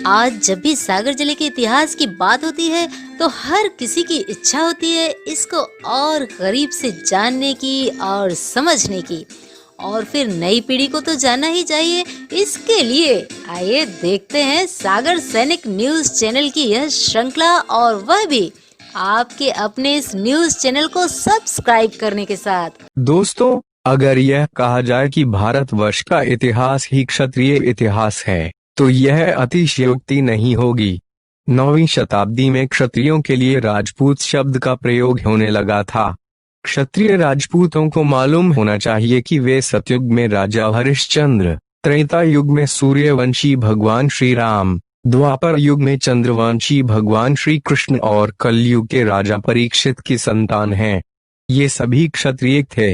आज जब भी सागर जिले के इतिहास की बात होती है तो हर किसी की इच्छा होती है इसको और करीब से जानने की और समझने की। और फिर नई पीढ़ी को तो जानना ही चाहिए। इसके लिए आइए देखते हैं सागर सैनिक न्यूज चैनल की यह श्रृंखला, और वह भी आपके अपने इस न्यूज चैनल को सब्सक्राइब करने के साथ। दोस्तों, अगर यह कहा जाए कि भारतवर्ष का इतिहास ही क्षत्रिय इतिहास है तो यह अतिशयोक्ति नहीं होगी। 9वीं शताब्दी में क्षत्रियों के लिए राजपूत शब्द का प्रयोग होने लगा था। क्षत्रिय राजपूतों को मालूम होना चाहिए कि वे सतयुग में राजा हरिश्चंद्र, त्रेता युग में सूर्यवंशी भगवान श्री राम, द्वापर युग में चंद्रवंशी भगवान श्री कृष्ण और कलयुग के राजा परीक्षित की संतान हैं। ये सभी क्षत्रिय थे।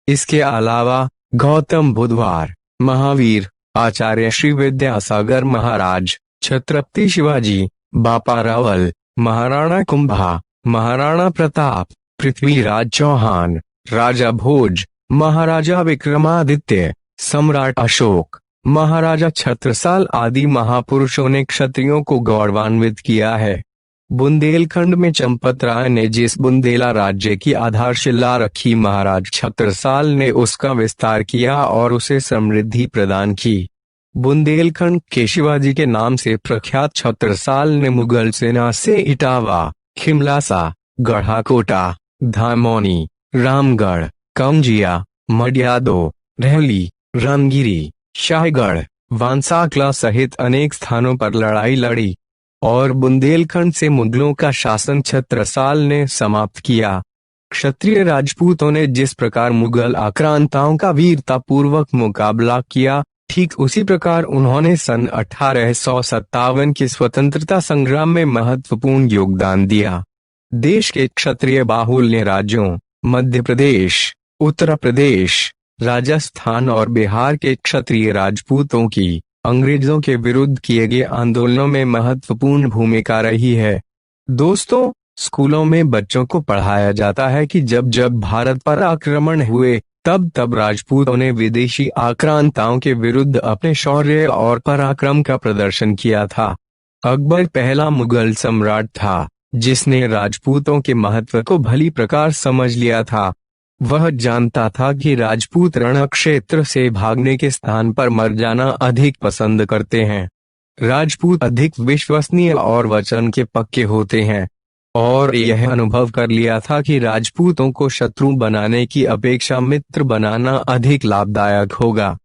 इसके अलावा गौतम बुद्धवार, महावीर, आचार्य श्री विद्यासागर महाराज, छत्रपति शिवाजी, बापा रावल, महाराणा कुंभा, महाराणा प्रताप, पृथ्वीराज चौहान, राजा भोज, महाराजा विक्रमादित्य, सम्राट अशोक, महाराजा छत्रसाल आदि महापुरुषों ने क्षत्रियों को गौरवान्वित किया है। बुंदेलखंड में चंपत राय ने जिस बुंदेला राज्य की आधारशिला रखी, महाराज छत्रसाल ने उसका विस्तार किया और उसे समृद्धि प्रदान की। बुंदेलखंड के शिवाजी के नाम से प्रख्यात छत्रसाल ने मुगल सेना से इटावा, खिमलासा, गढ़ाकोटा, धामोनी, रामगढ़, कमजिया, मडियादो, रहली, रामगिरी, शाहगढ़, वांसाकला सहित अनेक स्थानों पर लड़ाई लड़ी और बुंदेलखंड से मुगलों का शासन छत्रसाल ने समाप्त किया। क्षत्रिय राजपूतों ने जिस प्रकार मुगल आक्रांताओं का वीरतापूर्वक मुकाबला किया, ठीक उसी प्रकार उन्होंने सन 1857 के स्वतंत्रता संग्राम में महत्वपूर्ण योगदान दिया। देश के क्षत्रिय बाहुल्य राज्यों मध्य प्रदेश, उत्तर प्रदेश, राजस्थान और बिहार के क्षत्रिय राजपूतों की अंग्रेजों के विरुद्ध किए गए आंदोलनों में महत्वपूर्ण भूमिका रही है। दोस्तों, स्कूलों में बच्चों को पढ़ाया जाता है कि जब जब भारत पर आक्रमण हुए तब तब राजपूतों ने विदेशी आक्रांताओं के विरुद्ध अपने शौर्य और पराक्रम का प्रदर्शन किया था। अकबर पहला मुगल सम्राट था जिसने राजपूतों के महत्व को भली प्रकार समझ लिया था। वह जानता था कि राजपूत रणक्षेत्र से भागने के स्थान पर मर जाना अधिक पसंद करते हैं। राजपूत अधिक विश्वसनीय और वचन के पक्के होते हैं और यह अनुभव कर लिया था कि राजपूतों को शत्रु बनाने की अपेक्षा मित्र बनाना अधिक लाभदायक होगा।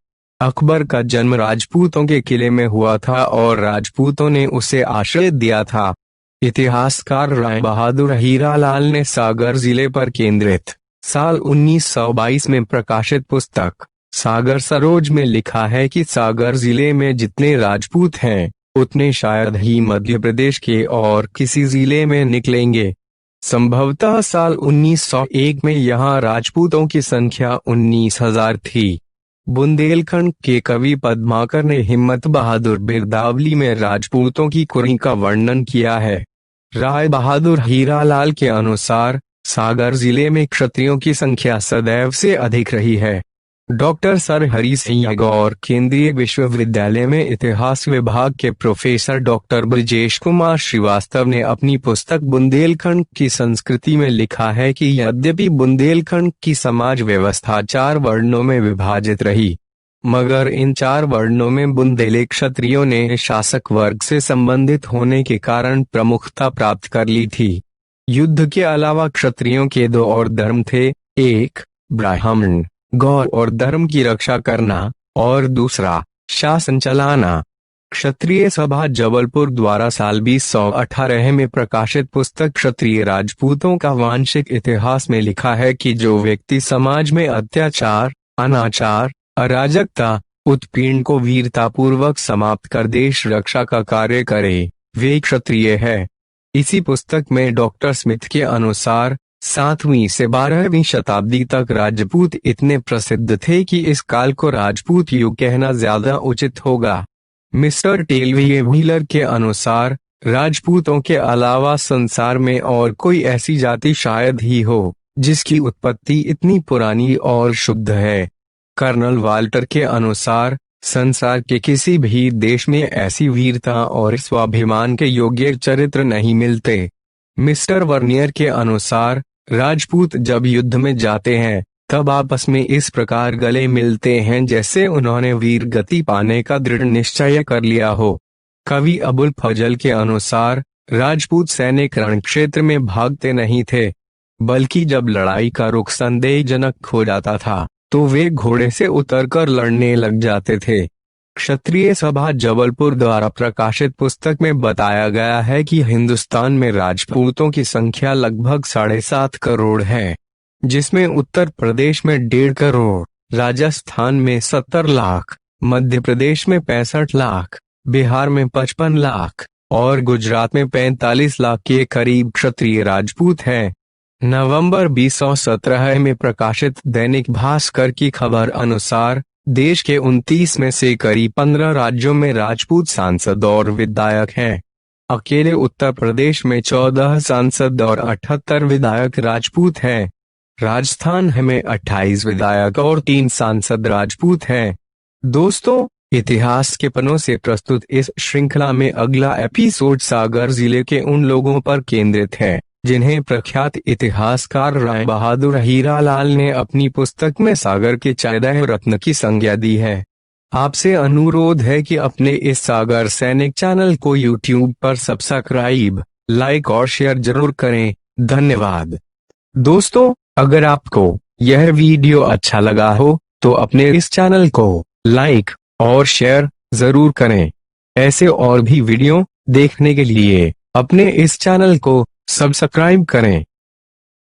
अकबर का जन्म राजपूतों के किले में हुआ था और राजपूतों ने उसे आश्रय दिया था। इतिहासकार राय बहादुर हीरालाल ने सागर जिले पर केंद्रित साल 1922 में प्रकाशित पुस्तक सागर सरोज में लिखा है कि सागर जिले में जितने राजपूत हैं उतने शायद ही मध्य प्रदेश के और किसी जिले में निकलेंगे। संभवतः साल 1901 में यहाँ राजपूतों की संख्या 19,000 थी। बुंदेलखंड के कवि पद्माकर ने हिम्मत बहादुर बिरदावली में राजपूतों की कुरी का वर्णन किया है। राय बहादुर हीरालाल के अनुसार सागर जिले में क्षत्रियों की संख्या सदैव से अधिक रही है। डॉक्टर सर हरि सिंह गौर केंद्रीय विश्वविद्यालय में इतिहास विभाग के प्रोफेसर डॉक्टर ब्रजेश कुमार श्रीवास्तव ने अपनी पुस्तक बुंदेलखंड की संस्कृति में लिखा है कि यद्यपि बुंदेलखंड की समाज व्यवस्था 4 वर्णों में विभाजित रही, मगर इन 4 वर्णों में बुंदेली क्षत्रियों ने शासक वर्ग से संबंधित होने के कारण प्रमुखता प्राप्त कर ली थी। युद्ध के अलावा क्षत्रियों के 2 और धर्म थे, एक ब्राह्मण गौर और धर्म की रक्षा करना और दूसरा शासन चलाना। क्षत्रिय सभा जबलपुर द्वारा साल 2018 में प्रकाशित पुस्तक क्षत्रिय राजपूतों का वांशिक इतिहास में लिखा है कि जो व्यक्ति समाज में अत्याचार, अनाचार, अराजकता, उत्पीड़न को वीरतापूर्वक समाप्त कर देश रक्षा का कार्य करे वे क्षत्रिय है। इसी पुस्तक में डॉक्टर स्मिथ के अनुसार 7वीं से 12वीं शताब्दी तक राजपूत इतने प्रसिद्ध थे कि इस काल को राजपूत युग कहना ज्यादा उचित होगा। मिस्टर टेलवी व्हीलर के अनुसार राजपूतों के अलावा संसार में और कोई ऐसी जाति शायद ही हो जिसकी उत्पत्ति इतनी पुरानी और शुद्ध है। कर्नल वाल्टर के अनुसार संसार के किसी भी देश में ऐसी वीरता और स्वाभिमान के योग्य चरित्र नहीं मिलते। मिस्टर वर्नियर के अनुसार राजपूत जब युद्ध में जाते हैं तब आपस में इस प्रकार गले मिलते हैं जैसे उन्होंने वीर गति पाने का दृढ़ निश्चय कर लिया हो। कवि अबुल फजल के अनुसार राजपूत सैनिक रण क्षेत्र में भागते नहीं थे, बल्कि जब लड़ाई का रुख संदेहजनक हो जाता था तो वे घोड़े से उतरकर लड़ने लग जाते थे। क्षत्रिय सभा जबलपुर द्वारा प्रकाशित पुस्तक में बताया गया है कि हिंदुस्तान में राजपूतों की संख्या लगभग 7.5 करोड़ है, जिसमें उत्तर प्रदेश में 1.5 करोड़, राजस्थान में 70 लाख, मध्य प्रदेश में 65 लाख, बिहार में 55 लाख और गुजरात में 45 लाख के करीब क्षत्रिय राजपूत हैं। नवंबर 2017 में प्रकाशित दैनिक भास्कर की खबर अनुसार देश के 29 में से करीब 15 राज्यों में राजपूत सांसद और विधायक हैं। अकेले उत्तर प्रदेश में 14 सांसद और 78 विधायक राजपूत हैं। राजस्थान में 28 विधायक और 3 सांसद राजपूत हैं। दोस्तों, इतिहास के पन्नों से प्रस्तुत इस श्रृंखला में अगला एपिसोड सागर जिले के उन लोगों पर केंद्रित है जिन्हें प्रख्यात इतिहासकार राय बहादुर हीरालाल ने अपनी पुस्तक में सागर के 14 रत्न की संज्ञा दी है। आपसे अनुरोध है कि अपने इस सागर सैनिक चैनल को YouTube पर सब्सक्राइब, लाइक और शेयर जरूर करें। धन्यवाद। दोस्तों, अगर आपको यह वीडियो अच्छा लगा हो तो अपने इस चैनल को लाइक और शेयर जरूर करें। ऐसे और भी वीडियो देखने के लिए अपने इस चैनल को सब्सक्राइब करें।